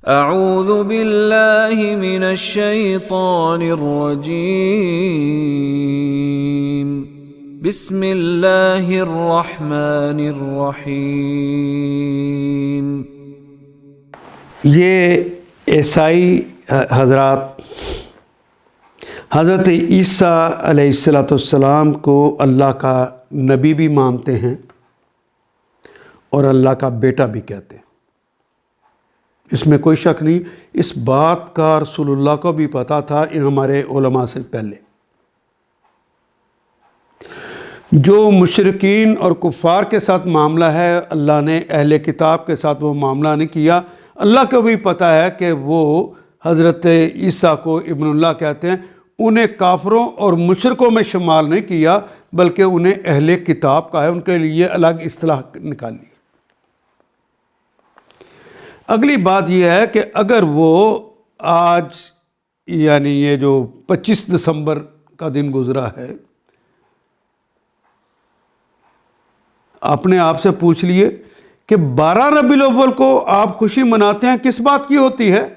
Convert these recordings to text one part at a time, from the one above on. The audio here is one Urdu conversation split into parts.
اعوذ باللہ من الشیطان الرجیم بسم اللہ الرحمن الرحیم۔ یہ عیسائی حضرات حضرت عیسیٰ علیہ السلام کو اللہ کا نبی بھی مانتے ہیں اور اللہ کا بیٹا بھی کہتے ہیں، اس میں کوئی شک نہیں۔ اس بات کا رسول اللہ کو بھی پتہ تھا، ہمارے علماء سے پہلے۔ جو مشرکین اور کفار کے ساتھ معاملہ ہے، اللہ نے اہل کتاب کے ساتھ وہ معاملہ نہیں کیا۔ اللہ کو بھی پتہ ہے کہ وہ حضرت عیسیٰ کو ابن اللہ کہتے ہیں، انہیں کافروں اور مشرکوں میں شمال نہیں کیا، بلکہ انہیں اہل کتاب کا ہے، ان کے لیے الگ اصطلاح نکالی۔ اگلی بات یہ ہے کہ اگر وہ آج یعنی یہ جو 25 دسمبر کا دن گزرا ہے، اپنے آپ سے پوچھ لیے کہ 12 ربیع الاول کو آپ خوشی مناتے ہیں، کس بات کی ہوتی ہے؟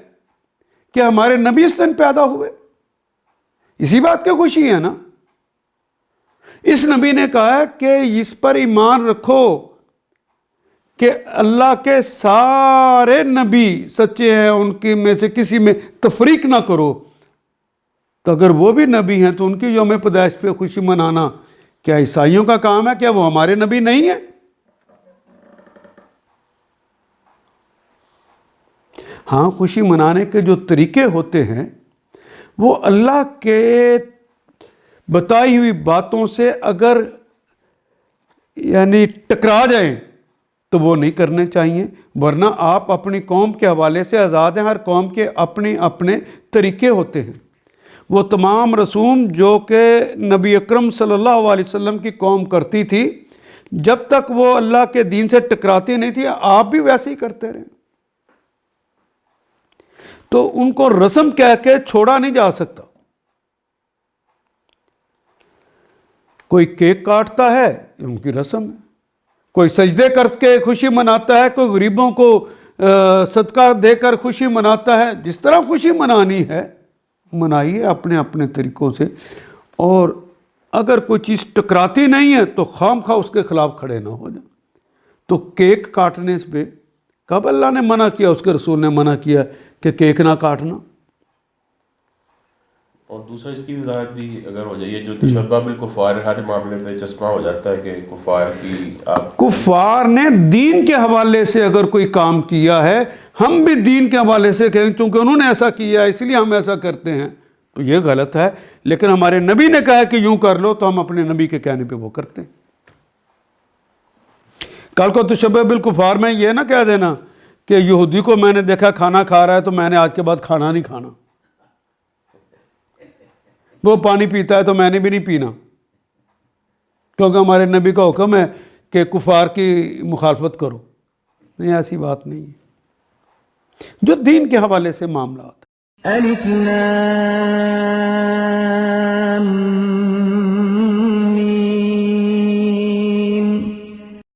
کہ ہمارے نبی اس دن پیدا ہوئے، اسی بات کی خوشی ہے نا۔ اس نبی نے کہا ہے کہ اس پر ایمان رکھو کہ اللہ کے سارے نبی سچے ہیں، ان کی میں سے کسی میں تفریق نہ کرو۔ تو اگر وہ بھی نبی ہیں تو ان کی یوم پیدائش پہ خوشی منانا کیا عیسائیوں کا کام ہے؟ کیا وہ ہمارے نبی نہیں ہیں؟ ہاں، خوشی منانے کے جو طریقے ہوتے ہیں وہ اللہ کے بتائی ہوئی باتوں سے اگر یعنی ٹکرا جائیں تو وہ نہیں کرنے چاہیے، ورنہ آپ اپنی قوم کے حوالے سے آزاد ہیں۔ ہر قوم کے اپنے اپنے طریقے ہوتے ہیں۔ وہ تمام رسوم جو کہ نبی اکرم صلی اللہ علیہ وسلم کی قوم کرتی تھی، جب تک وہ اللہ کے دین سے ٹکراتی نہیں تھی، آپ بھی ویسے ہی کرتے رہے۔ تو ان کو رسم کہہ کے چھوڑا نہیں جا سکتا۔ کوئی کیک کاٹتا ہے، ان کی رسم ہے۔ کوئی سجدے کر کے خوشی مناتا ہے، کوئی غریبوں کو صدقہ دے کر خوشی مناتا ہے۔ جس طرح خوشی منانی ہے منائیے اپنے اپنے طریقوں سے، اور اگر کوئی چیز ٹکراتی نہیں ہے تو خام خواہ اس کے خلاف کھڑے نہ ہو جائیں۔ تو کیک کاٹنے پہ کب اللہ نے منع کیا، اس کے رسول نے منع کیا کہ کیک نہ کاٹنا؟ اور دوسرا اس کی وضاحت بھی اگر ہو جائے، جو تشبہ بالکفار ہر معاملے پہ چشمہ ہو جاتا ہے کہ کفار نے دین کے حوالے سے اگر کوئی کام کیا ہے، ہم بھی دین کے حوالے سے کہیں چونکہ انہوں نے ایسا کیا ہے اس لیے ہم ایسا کرتے ہیں، تو یہ غلط ہے۔ لیکن ہمارے نبی نے کہا کہ یوں کر لو تو ہم اپنے نبی کے کہنے پہ وہ کرتے ہیں۔ کل کو تشبہ بالکفار میں یہ نہ کہہ دینا کہ یہودی کو میں نے دیکھا کھانا کھا رہا ہے تو میں نے آج کے بعد کھانا نہیں کھانا، وہ پانی پیتا ہے تو میں نے بھی نہیں پینا، کیونکہ ہمارے نبی کا حکم ہے کہ کفار کی مخالفت کرو۔ نہیں، ایسی بات نہیں ہے۔ جو دین کے حوالے سے معاملات الف لام